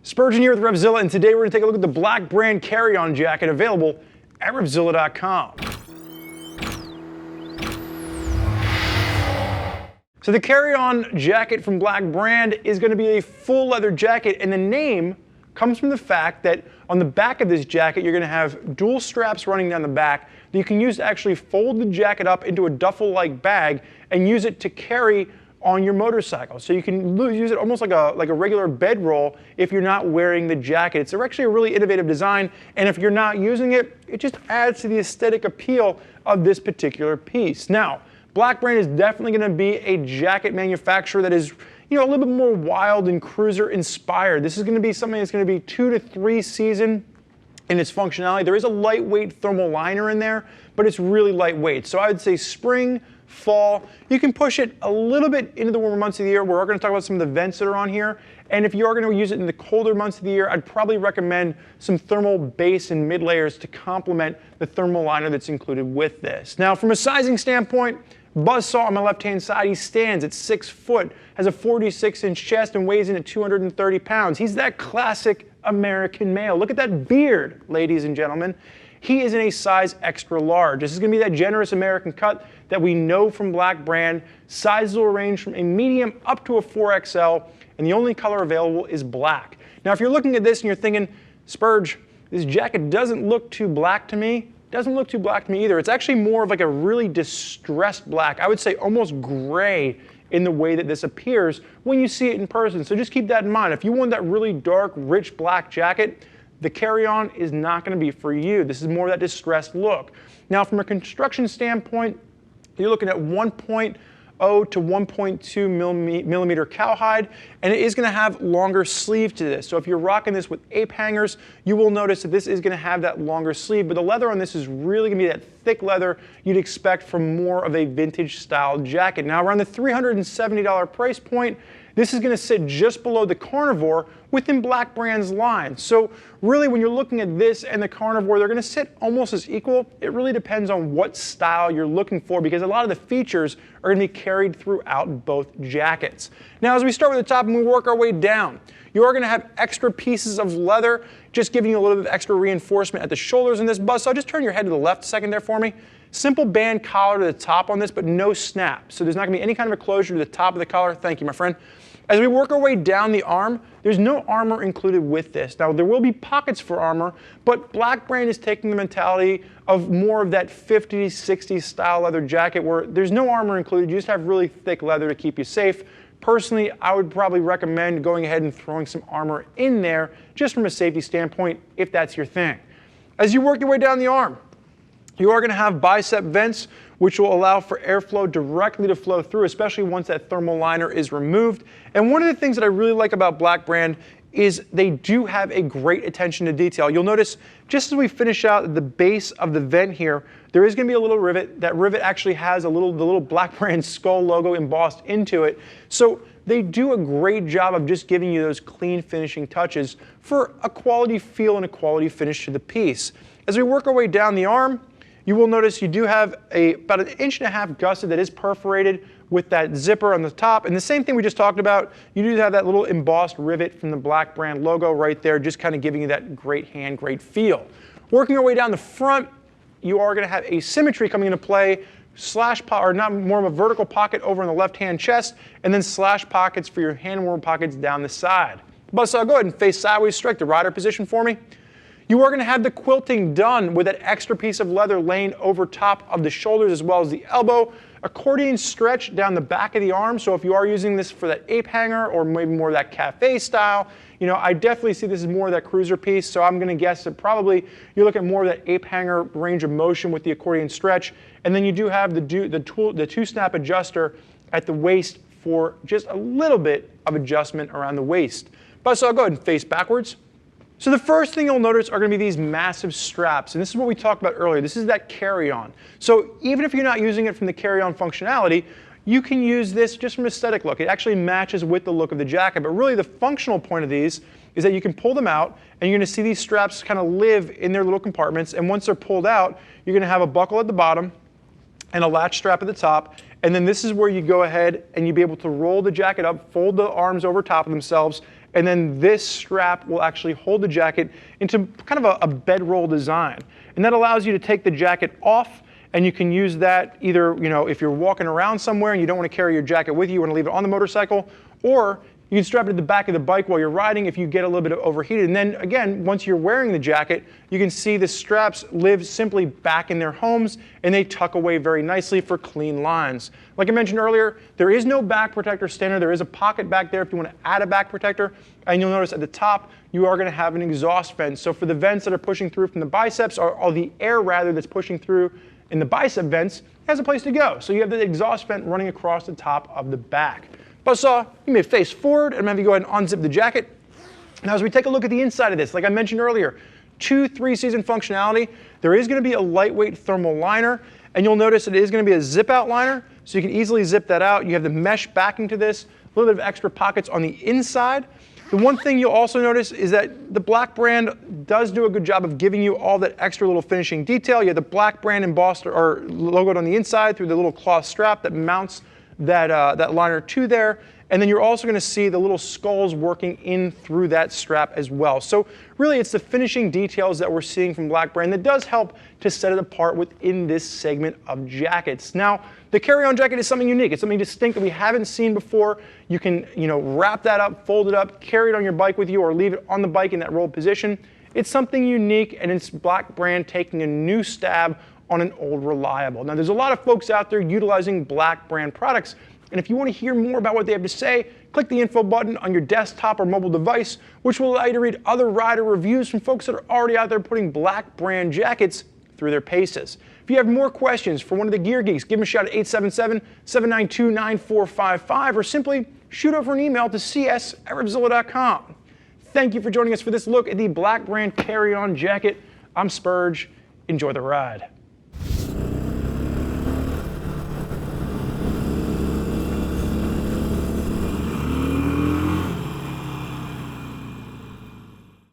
Spurgeon here with RevZilla, and today we're going to take a look at the black brand carry-on jacket available at RevZilla.com. So the carry-on jacket from Black Brand is going to be a full leather jacket, and the name comes from the fact that on the back of this jacket you're going to have dual straps running down the back that you can use to actually fold the jacket up into a duffel-like bag and use it to carry on your motorcycle. So you can use it almost like a regular bedroll if you're not wearing the jacket. It's actually a really innovative design, and if you're not using it, it just adds to the aesthetic appeal of this particular piece. Now, Black Brand is definitely going to be a jacket manufacturer that is, a little bit more wild and cruiser inspired. This is going to be something that's going to be 2 to 3 season in its functionality. There is a lightweight thermal liner in there, but it's really lightweight. So I would say spring, fall, you can push it a little bit into the warmer months of the year. We're going to talk about some of the vents that are on here. And if you are going to use it in the colder months of the year, I'd probably recommend some thermal base and mid layers to complement the thermal liner that's included with this. Now, from a sizing standpoint, Buzzsaw on my left-hand side, he stands at 6 foot, has a 46-inch chest, and weighs in at 230 pounds. He's that classic American male. Look at that beard, ladies and gentlemen. He is in a size extra large. This is going to be that generous American cut that we know from Black Brand. Sizes will range from a medium up to a 4XL, and the only color available is black. Now, if you're looking at this and you're thinking, Spurge, this jacket doesn't look too black to me, doesn't look too black to me either. It's actually more of like a really distressed black. I would say almost gray in the way that this appears when you see it in person. So just keep that in mind. If you want that really dark, rich black jacket, the carry-on is not going to be for you. This is more of that distressed look. Now, from a construction standpoint, you're looking at 1.0 to 1.2 millimeter cowhide, and it is going to have longer sleeve to this. So if you're rocking this with ape hangers, you will notice that this is going to have that longer sleeve, but the leather on this is really going to be that thick leather you'd expect from more of a vintage style jacket. Now, around the $370 price point, this is going to sit just below the Carnivore within Black Brand's line. So really, when you're looking at this and the Carnivore, they're going to sit almost as equal. It really depends on what style you're looking for, because a lot of the features are going to be carried throughout both jackets. Now, as we start with the top and we work our way down, you are going to have extra pieces of leather, just giving you a little bit of extra reinforcement at the shoulders in this bust. So I'll just turn your head to the left a second there for me. Simple band collar to the top on this, but no snap. So there's not going to be any kind of a closure to the top of the collar. Thank you, my friend. As we work our way down the arm, there's no armor included with this. Now, there will be pockets for armor, but Black Brand is taking the mentality of more of that 50s, 60s style leather jacket where there's no armor included. You just have really thick leather to keep you safe. Personally, I would probably recommend going ahead and throwing some armor in there just from a safety standpoint if that's your thing. As you work your way down the arm, you are going to have bicep vents, which will allow for airflow directly to flow through, especially once that thermal liner is removed. And one of the things that I really like about Black Brand is they do have a great attention to detail. You'll notice just as we finish out the base of the vent here, there is going to be a little rivet. That rivet actually has the little Black Brand skull logo embossed into it. So they do a great job of just giving you those clean finishing touches for a quality feel and a quality finish to the piece. As we work our way down the arm, you will notice you do have about 1.5 inch gusset that is perforated with that zipper on the top. And the same thing we just talked about, you do have that little embossed rivet from the Black Brand logo right there, just kind of giving you that great hand, great feel. Working our way down the front, you are going to have asymmetry coming into play, more of a vertical pocket over on the left-hand chest, and then slash pockets for your hand warmer pockets down the side. But go ahead and face sideways, strike the rider position for me. You are going to have the quilting done with that extra piece of leather laying over top of the shoulders as well as the elbow. Accordion stretch down the back of the arm, so if you are using this for that ape hanger or maybe more of that cafe style, I definitely see this as more of that cruiser piece, so I'm going to guess that probably you're looking more of that ape hanger range of motion with the accordion stretch. And then you do have the two-snap adjuster at the waist for just a little bit of adjustment around the waist. But so I'll go ahead and face backwards. So the first thing you'll notice are going to be these massive straps, and this is what we talked about earlier. This is that carry-on. So even if you're not using it from the carry-on functionality, you can use this just from aesthetic look. It actually matches with the look of the jacket, but really the functional point of these is that you can pull them out, and you're going to see these straps kind of live in their little compartments, and once they're pulled out, you're going to have a buckle at the bottom and a latch strap at the top, and then this is where you go ahead and you'll be able to roll the jacket up, fold the arms over top of themselves, and then this strap will actually hold the jacket into kind of a bedroll design. And that allows you to take the jacket off, and you can use that either, if you're walking around somewhere and you don't want to carry your jacket with you, you want to leave it on the motorcycle, or you can strap it to the back of the bike while you're riding if you get a little bit of overheated. And then again, once you're wearing the jacket, you can see the straps live simply back in their homes, and they tuck away very nicely for clean lines. Like I mentioned earlier, there is no back protector standard. There is a pocket back there if you want to add a back protector. And you'll notice at the top, you are going to have an exhaust vent. So for the vents that are pushing through from the biceps, or the air rather that's pushing through in the bicep vents, it has a place to go. So you have the exhaust vent running across the top of the back. Buzzsaw, you may face forward, and I'm going to go ahead and unzip the jacket. Now as we take a look at the inside of this, like I mentioned earlier, 2 3-season functionality. There is going to be a lightweight thermal liner, and you'll notice it is going to be a zip out liner, so you can easily zip that out. You have the mesh backing to this, a little bit of extra pockets on the inside. The one thing you'll also notice is that the Black brand does do a good job of giving you all that extra little finishing detail. You have the Black brand embossed or logoed on the inside through the little cloth strap that mounts that liner to there. And then you're also going to see the little skulls working in through that strap as well. So really it's the finishing details that we're seeing from Black brand that does help to set it apart within this segment of jackets. Now, the carry-on jacket is something unique. It's something distinct that we haven't seen before. You can, wrap that up, fold it up, carry it on your bike with you, or leave it on the bike in that rolled position. It's something unique, and it's Black brand taking a new stab on an old reliable. Now, there's a lot of folks out there utilizing Black brand products, and if you want to hear more about what they have to say, click the info button on your desktop or mobile device, which will allow you to read other rider reviews from folks that are already out there putting Black brand jackets through their paces. If you have more questions for one of the Gear Geeks, give them a shout at 877-792-9455, or simply shoot over an email to cs@revzilla.com. Thank you for joining us for this look at the Black brand carry-on jacket. I'm Spurge. Enjoy the ride.